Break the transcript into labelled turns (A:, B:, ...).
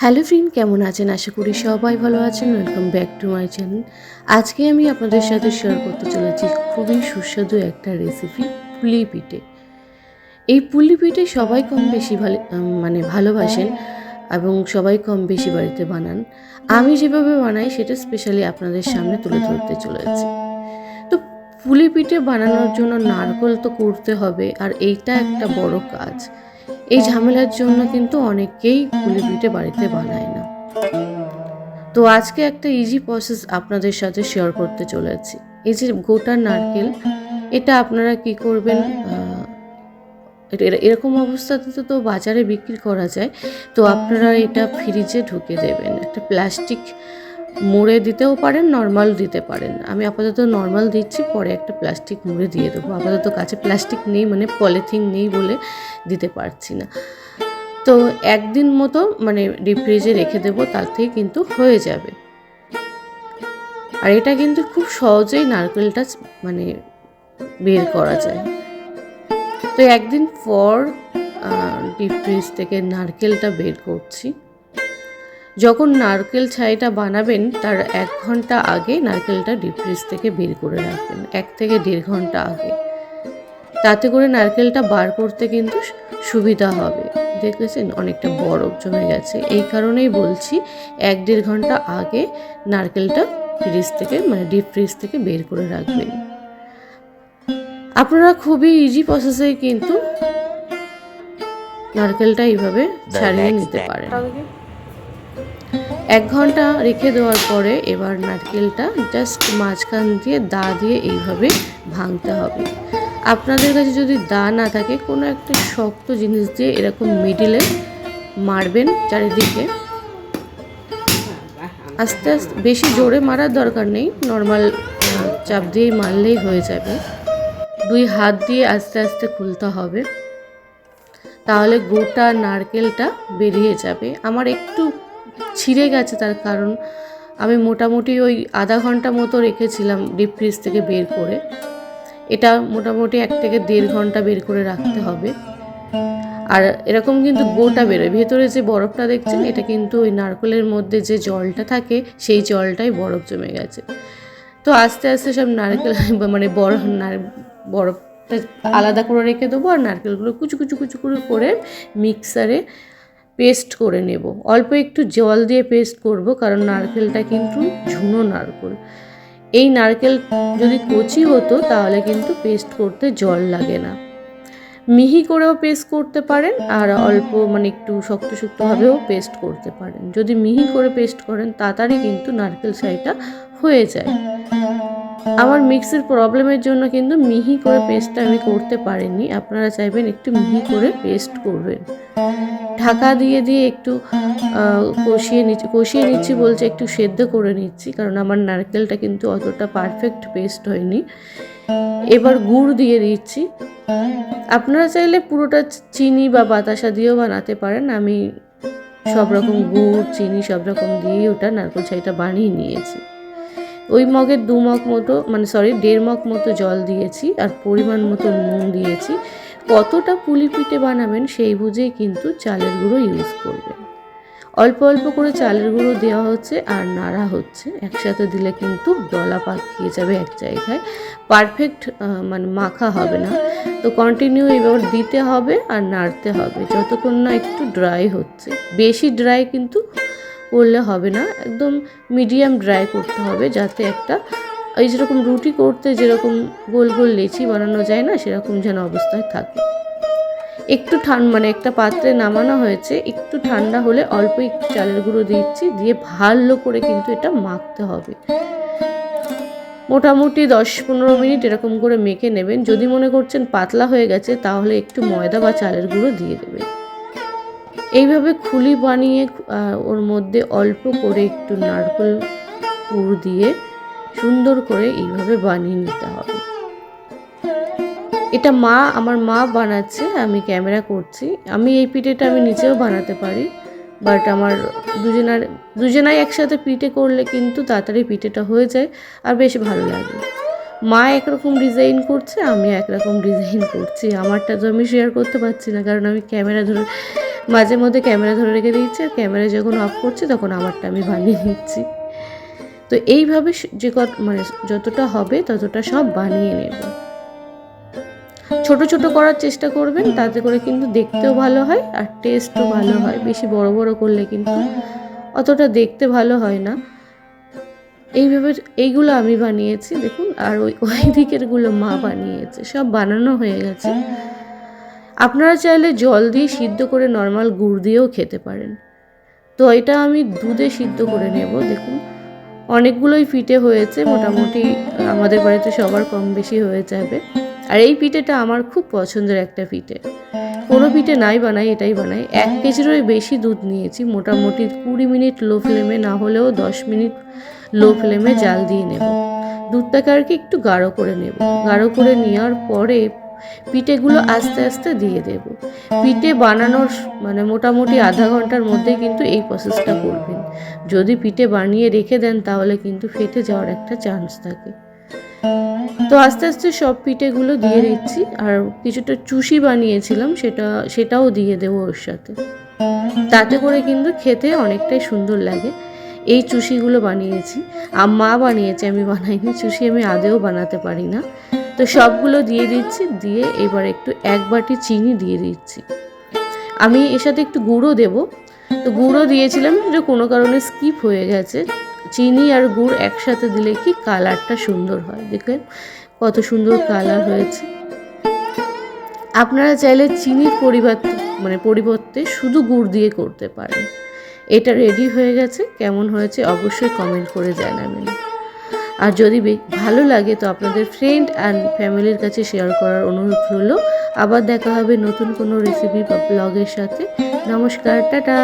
A: Hello friend, কেমন আছেন? আশা করি সবাই ভালো আছেন। Welcome back to my channel. আজকে আমি আপনাদের সাথে শেয়ার করতে চলেছি খুবই সুস্বাদু একটা রেসিপি, পুলি পিঠে। এই পুলি পিঠে সবাই কম বেশি ভালোবাসেন এবং সবাই কম বেশি বাড়িতে বানান। আমি যেভাবে বানাই সেটা স্পেশালি আপনাদের সামনে তুলে ধরতে চলেছি। তো পুলি পিঠে বানানোর জন্য নারকেল তো করতে হবে, আর এইটা একটা বড় কাজ। এই ঝামেলার জন্য কিন্তু অনেকেই পুলি পিঠে বাড়িতে বানায় না। তো আজকে একটা ইজি প্রসেস আপনাদের সাথে শেয়ার করতে চলেছি। এই যে গোটা নারকেল, এটা আপনারা কি করবেন, এরকম অবস্থাতে তো বাজারে বিক্রি করা যায়। তো আপনারা এটা ফ্রিজে ঢুকে দেবেন। একটা প্লাস্টিক মুড়ে দিতেও পারেন, নর্মাল দিতে পারেন। আমি আপাতত নর্মাল দিচ্ছি, পরে একটা প্লাস্টিক মুড়ে দিয়ে দেবো। আপাতত কাছে প্লাস্টিক নেই, পলিথিন নেই বলে দিতে পারছি না। তো একদিন মতো ডিপ ফ্রিজে রেখে দেবো, তাতেই কিন্তু হয়ে যাবে। আর এটা কিন্তু খুব সহজেই নারকেলটা বের করা যায়। তো একদিন পর ডিপ ফ্রিজ থেকে নারকেলটা বের করছি। যখন নারকেল ছাইটা বানাবেন তার 1 ঘন্টা আগে নারকেলটা ডিপ ফ্রিজ থেকে বের করে রাখবেন, 1 থেকে 1.5 ঘন্টা আগে। তাতে করে নারকেলটা বার করতে কিন্তু সুবিধা হবে। দেখেছেন অনেকটা বরফ জমে গেছে, এই কারণেই বলছি 1-1.5 ঘন্টা আগে নারকেলটা ফ্রিজ থেকে ডিপ ফ্রিজ থেকে বের করে রাখবেন। আপনারা খুবই ইজি প্রসেসে কিন্তু নারকেলটা এইভাবে ছাড়িয়ে নিতে পারেন। 1 ঘন্টা রেখে দেওয়ার পরে এবার নারকেলটা জাস্ট মাঝখান দিয়ে দা দিয়ে এইভাবে ভাঙতে হবে। আপনাদের কাছে যদি দা না থাকে, কোনো একটা শক্ত জিনিস দিয়ে এরকম মিডিলে মারবেন চারিদিকে। আস্তে আস্তে, বেশি জোরে মারার দরকার নেই, নর্মাল চাপ দিয়েই মারলেই হয়ে যাবে। 2 হাত দিয়ে আস্তে আস্তে খুলতে হবে, তাহলে গোটা নারকেলটা বেরিয়ে যাবে। আমার একটু ছিঁড়ে গেছে, তার কারণ আমি মোটামুটি ওই আধা ঘন্টা মতো রেখেছিলাম ডিপ ফ্রিজ থেকে বের করে। এটা মোটামুটি 1 থেকে 1.5 ঘন্টা বের করে রাখতে হবে। আর এরকম কিন্তু গোটা বেরোয়, ভেতরে যে বরফটা দেখছেন এটা কিন্তু ওই নারকেলের মধ্যে যে জলটা থাকে সেই জলটাই বরফ জমে গেছে। তো আস্তে আস্তে সব নারকেল বরফটা আলাদা করে রেখে দেবো, আর নারকেলগুলো কুচু কুচু কুচু করে মিক্সারে পেস্ট করে নেব। অল্প একটু জল দিয়ে পেস্ট করব, কারণ নারকেলটা কিন্তু ঝুনো নারকেল। এই নারকেল যদি কচি হতো তাহলে কিন্তু পেস্ট করতে জল লাগে না। মিহি করেও পেস্ট করতে পারেন, আর অল্প একটু শক্ত শক্তভাবেও পেস্ট করতে পারেন। যদি মিহি করে পেস্ট করেন তাড়াতাড়ি কিন্তু নারকেল ছাইটা হয়ে যায়। আমার মিক্সির প্রবলেমের জন্য কিন্তু মিহি করে পেস্টটা আমি করতে পারিনি। আপনারা চাইবেন একটু মিহি করে পেস্ট করবেন। ঢাকা দিয়ে একটু কষিয়ে নিচ্ছি বলছে, একটু সেদ্ধ করে নিচ্ছি, কারণ আমার নারকেলটা কিন্তু অতটা পারফেক্ট পেস্ট হয়নি। এবার গুড় দিয়ে দিচ্ছি। আপনারা চাইলে পুরোটা চিনি বা বাতাসা দিয়েও বানাতে পারেন। আমি সব রকম গুড়, চিনি সব রকম দিয়েই ওটা নারকেল ছাইটা বানিয়ে নিয়েছি। ওই মগের 2 মগ মতো 1.5 মগ মতো জল দিয়েছি, আর পরিমাণ মতো নুন দিয়েছি। কতটা পুলি পিঠে বানাবেন সেই বুঝেই কিন্তু চালের গুঁড়ো ইউজ করবেন। অল্প অল্প করে চালের গুঁড়ো দেওয়া হচ্ছে আর নাড়া হচ্ছে। একসাথে দিলে কিন্তু দলা পাকিয়ে যাবে এক জায়গায়, পারফেক্ট মাখা হবে না। তো কন্টিনিউ এবার দিতে হবে আর নাড়তে হবে যতক্ষণ না একটু ড্রাই হচ্ছে। বেশি ড্রাই কিন্তু করলে হবে না, একদম মিডিয়াম ড্রাই করতে হবে, যাতে একটা এই যেরকম রুটি করতে যেরকম গোল গোল লেচি বানানো যায় না, সেরকম যেন অবস্থায় থাকে। একটু একটা পাত্রে নামানো হয়েছে, একটু ঠান্ডা হলে অল্প একটু চালের গুঁড়ো দিচ্ছি, দিয়ে ভালো করে কিন্তু এটা মাখতে হবে। মোটামুটি 10-15 মিনিট এরকম করে মেখে নেবেন। যদি মনে করছেন পাতলা হয়ে গেছে তাহলে একটু ময়দা বা চালের গুঁড়ো দিয়ে দেবেন। এইভাবে খুলি বানিয়ে ওর মধ্যে অল্প করে একটু নারকেল পুর দিয়ে সুন্দর করে এইভাবে বানিয়ে নিতে হবে। এটা আমার মা বানাচ্ছে, আমি ক্যামেরা করছি। আমি এই পিঠেটা আমি নিজেও বানাতে পারি, বাট আমার দুজনাই একসাথে পিঠে করলে কিন্তু তাড়াতাড়ি পিঠেটা হয়ে যায় আর বেশ ভালো লাগে। মা একরকম ডিজাইন করছে, আমি একরকম ডিজাইন করছি। আমারটা তো আমি শেয়ার করতে পারছি না, কারণ আমি ক্যামেরা ধরে মাঝে মধ্যে ক্যামেরা ধরে রেখে দিচ্ছি, আর ক্যামেরা যখন অফ করছি তখন আমারটা আমি বানিয়ে নিচ্ছি। তো এইভাবে যে মানে যতটা হবে ততটা সব বানিয়ে নেব। ছোট ছোট করার চেষ্টা করবেন, তাতে করে কিন্তু দেখতেও ভালো হয় আর টেস্টও ভালো হয়। বেশি বড় বড় করলে কিন্তু অতটা দেখতে ভালো হয় না। এইভাবে এইগুলো আমি বানিয়েছি দেখুন, আর ওই দিকেরগুলো মা বানিয়েছে। সব বানানো হয়ে গেছে। আপনারা চাইলে জল দিয়ে সিদ্ধ করে নর্মাল গুড় দিয়েও খেতে পারেন। তো এটা আমি দুধে সিদ্ধ করে নেব। দেখুন অনেকগুলোই পিঠে হয়েছে, মোটামুটি আমাদের বাড়িতে সবার কম বেশি হয়ে যাবে। আর এই পিঠেটা আমার খুব পছন্দের একটা পিঠে। কোনো পিঠে নাই বানাই, এটাই বানাই। 1 কেজিরও বেশি দুধ নিয়েছি। মোটামুটি 20 মিনিট লো ফ্লেমে, না হলেও 10 মিনিট লো ফ্লেমে জাল দিয়ে নেব। দুধটাকে আর কি একটু গাঢ় করে নেব। গাঢ় করে নেওয়ার পরে পিঠেগুলো আস্তে আস্তে দিয়ে দেব। পিঠে বানানোর মানে মোটামুটি আধা ঘন্টার মধ্যে কিন্তু এই প্রসেসটা করবেন। যদি পিঠে বানিয়ে রেখে দেন তাহলে কিন্তু ফেটে যাওয়ার একটা চান্স থাকে। তো আস্তে আস্তে সব পিঠেগুলো দিয়ে দিচ্ছি। আর কিছুটা চুষি বানিয়েছিলাম, সেটাও দিয়ে দেবো ওর সাথে। তাতে করে কিন্তু খেতে অনেকটাই সুন্দর লাগে। এই চুষিগুলো বানিয়েছি, মা বানিয়েছে, আমি বানাইনি। চুষি আমি আদেও বানাতে পারি না। তো সবগুলো দিয়ে দিচ্ছি। দিয়ে এবার একটু 1 বাটি চিনি দিয়ে দিচ্ছি। আমি এর সাথে একটু গুঁড়ো দেবো। তো গুঁড়ো দিয়েছিলাম, সেটা কোনো কারণে স্কিপ হয়ে গেছে। চিনি আর গুড় একসাথে দিলে কি কালারটা সুন্দর হয়। দেখলেন কত সুন্দর কালার হয়েছে। আপনারা চাইলে চিনির পরিবর্তে শুধু গুড় দিয়ে করতে পারেন। এটা রেডি হয়ে গেছে। কেমন হয়েছে অবশ্যই কমেন্ট করে জানাবেন। আর যদি ভালো লাগে তো আপনাদের ফ্রেন্ড অ্যান্ড ফ্যামিলির কাছে শেয়ার করার অনুরোধ রইল। আবার দেখা হবে নতুন কোনো রেসিপি বা ব্লগের সাথে। নমস্কার, টাটা।